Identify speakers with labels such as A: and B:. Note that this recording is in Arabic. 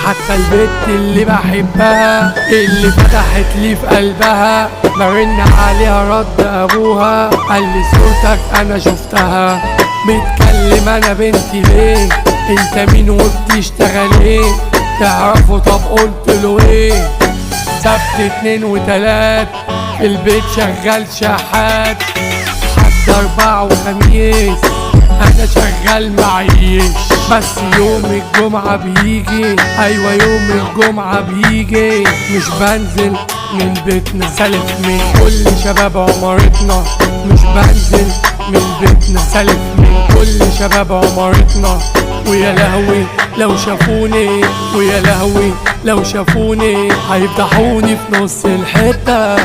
A: حتى البت اللي بحبها اللي فتحت لي في قلبها برن عليها رد ابوها قال لي صوتك انا شفتها بتكلم انا بنتي ليه انت مين وبتشتغل ايه تعرفوا طب قلت له ايه سبت 2 و3 في البيت شغال شحات حد 4 وخميس انا شغال معيش بس يوم الجمعة بيجي ايوه يوم الجمعة بيجي مش بنزل من بيتنا سالف من كل شباب عمارتنا مش بنزل من بيتنا سالف من كل شباب عمارتنا ويا لهوي لو شافوني ويا لهوي لو شافوني هيفضحوني في نص الحتة.